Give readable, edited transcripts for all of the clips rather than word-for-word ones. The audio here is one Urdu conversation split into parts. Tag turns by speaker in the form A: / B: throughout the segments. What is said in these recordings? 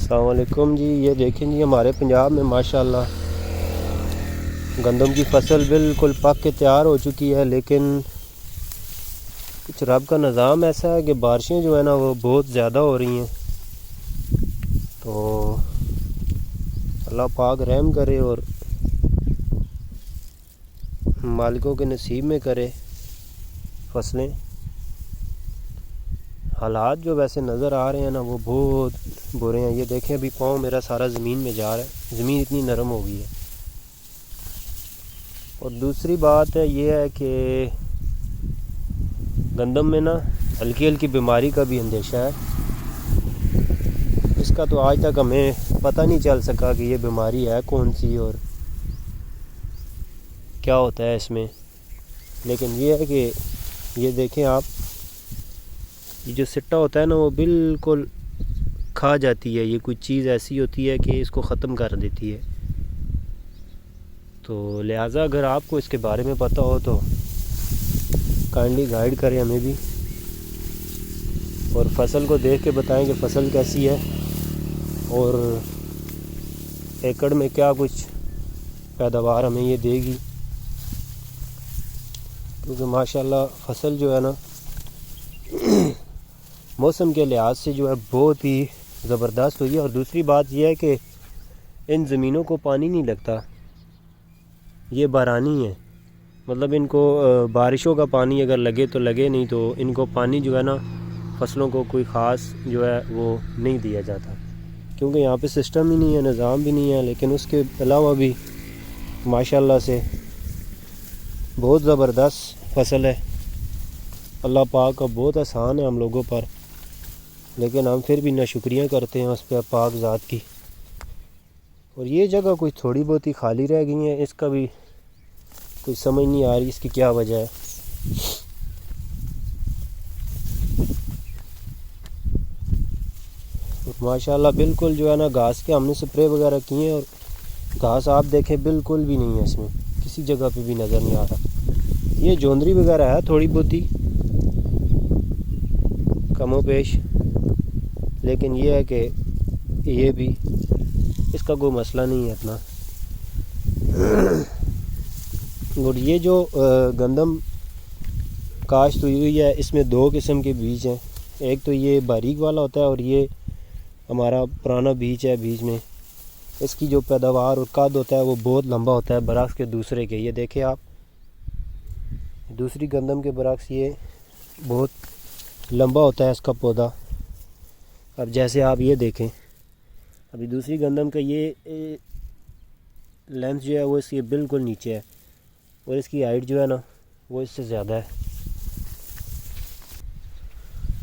A: السلام علیکم جی۔ یہ دیکھیں جی ہمارے پنجاب میں ماشاءاللہ گندم کی فصل بالکل پک کے تیار ہو چکی ہے، لیکن کچھ رب کا نظام ایسا ہے کہ بارشیں جو ہے نا وہ بہت زیادہ ہو رہی ہیں، تو اللہ پاک رحم کرے اور مالکوں کے نصیب میں کرے فصلیں۔ حالات جو ویسے نظر آ رہے ہیں نا وہ بہت برے ہیں۔ یہ دیکھیں ابھی پاؤں میرا سارا زمین میں جا رہا ہے، زمین اتنی نرم ہو گئی ہے۔ اور دوسری بات ہے یہ ہے کہ گندم میں نا ہلکی ہلکی بیماری کا بھی اندیشہ ہے۔ اس کا تو آج تک ہمیں پتہ نہیں چل سکا کہ یہ بیماری ہے کون سی اور کیا ہوتا ہے اس میں، لیکن یہ ہے کہ یہ دیکھیں آپ، یہ جو سٹا ہوتا ہے نا وہ بالکل کھا جاتی ہے، یہ کوئی چیز ایسی ہوتی ہے کہ اس کو ختم کر دیتی ہے۔ تو لہٰذا اگر آپ کو اس کے بارے میں پتہ ہو تو کائنڈلی گائیڈ کریں ہمیں بھی، اور فصل کو دیکھ کے بتائیں کہ فصل کیسی ہے اور ایکڑ میں کیا کچھ پیداوار ہمیں یہ دے گی، کیونکہ ماشاءاللہ فصل جو ہے نا موسم کے لحاظ سے جو ہے بہت ہی زبردست ہوئی ہے۔ اور دوسری بات یہ ہے کہ ان زمینوں کو پانی نہیں لگتا، یہ بارانی ہے، مطلب ان کو بارشوں کا پانی اگر لگے تو لگے، نہیں تو ان کو پانی جو ہے نا فصلوں کو کوئی خاص جو ہے وہ نہیں دیا جاتا، کیونکہ یہاں پہ سسٹم ہی نہیں ہے، نظام بھی نہیں ہے۔ لیکن اس کے علاوہ بھی ماشاءاللہ سے بہت زبردست فصل ہے، اللہ پاک کا بہت احسان ہے ہم لوگوں پر، لیکن ہم پھر بھی ناشکریاں کرتے ہیں اس پہ پاک ذات کی۔ اور یہ جگہ کوئی تھوڑی بہت ہی خالی رہ گئی ہیں، اس کا بھی کوئی سمجھ نہیں آ رہی اس کی کیا وجہ ہے۔ اور ماشاءاللہ بالکل جو ہے نا گھاس کے ہم نے سپرے وغیرہ کیے ہیں، اور گھاس آپ دیکھیں بالکل بھی نہیں ہے، اس میں کسی جگہ پہ بھی نظر نہیں آ رہا۔ یہ جوندری وغیرہ ہے تھوڑی بہت ہی کم و بیش، لیکن یہ ہے کہ یہ بھی اس کا کوئی مسئلہ نہیں ہے اتنا۔ اور یہ جو گندم کاشت ہوئی ہے اس میں دو قسم کے بیج ہیں، ایک تو یہ باریک والا ہوتا ہے اور یہ ہمارا پرانا بیج ہے۔ بیج میں اس کی جو پیداوار اور قد ہوتا ہے وہ بہت لمبا ہوتا ہے برعکس کے دوسرے کے۔ یہ دیکھیں آپ، دوسری گندم کے برعکس یہ بہت لمبا ہوتا ہے اس کا پودا۔ اب جیسے آپ یہ دیکھیں، ابھی دوسری گندم کا یہ لینتھ جو ہے وہ اس کی بالکل نیچے ہے، اور اس کی ہائٹ جو ہے نا وہ اس سے زیادہ ہے۔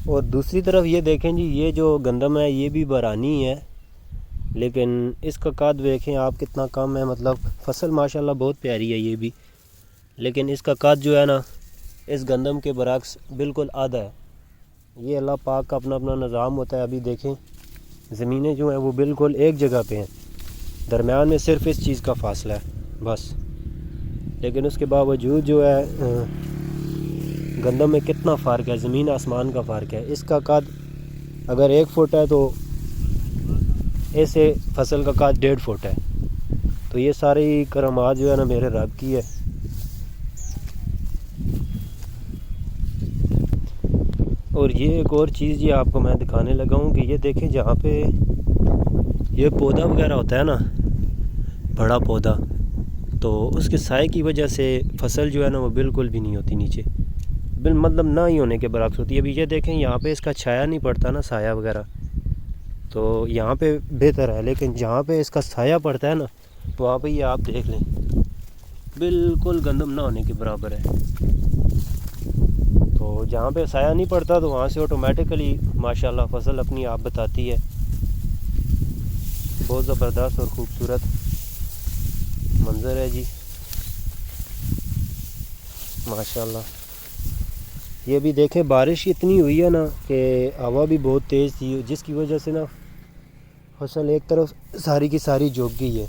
A: اور دوسری طرف یہ دیکھیں جی، یہ جو گندم ہے یہ بھی بارانی ہے، لیکن اس کا قد دیکھیں آپ کتنا کم ہے، مطلب فصل ماشاءاللہ بہت پیاری ہے یہ بھی، لیکن اس کا قد جو ہے نا اس گندم کے برعکس بالکل آدھا ہے۔ یہ اللہ پاک کا اپنا اپنا نظام ہوتا ہے۔ ابھی دیکھیں زمینیں جو ہیں وہ بالکل ایک جگہ پہ ہیں، درمیان میں صرف اس چیز کا فاصلہ ہے بس، لیکن اس کے باوجود جو ہے گندم میں کتنا فرق ہے، زمین آسمان کا فرق ہے۔ اس کا قد اگر 1 فٹ ہے تو ایسے فصل کا قد 1.5 فٹ ہے۔ تو یہ ساری کرامات جو ہے نا میرے رب کی ہے۔ اور یہ ایک اور چیز یہ آپ کو میں دکھانے لگا ہوں کہ یہ دیکھیں جہاں پہ یہ پودا وغیرہ ہوتا ہے نا، بڑا پودا، تو اس کے سائے کی وجہ سے فصل جو ہے نا وہ بالکل بھی نہیں ہوتی نیچے، مطلب نہ ہی ہونے کے برعکس ہوتی ہے۔ ابھی یہ دیکھیں یہاں پہ اس کا چھایا نہیں پڑتا نا، سایہ وغیرہ، تو یہاں پہ بہتر ہے، لیکن جہاں پہ اس کا سایہ پڑتا ہے نا وہاں پہ یہ آپ دیکھ لیں بالکل گندم نہ ہونے کے برابر ہے۔ تو جہاں پہ سایہ نہیں پڑتا تو وہاں سے آٹومیٹیکلی ماشاءاللہ فصل اپنی آپ بتاتی ہے۔ بہت زبردست اور خوبصورت منظر ہے جی ماشاءاللہ۔ یہ بھی دیکھیں بارش اتنی ہوئی ہے نا کہ ہوا بھی بہت تیز تھی، جس کی وجہ سے نا فصل ایک طرف ساری کی ساری جھک گئی ہے۔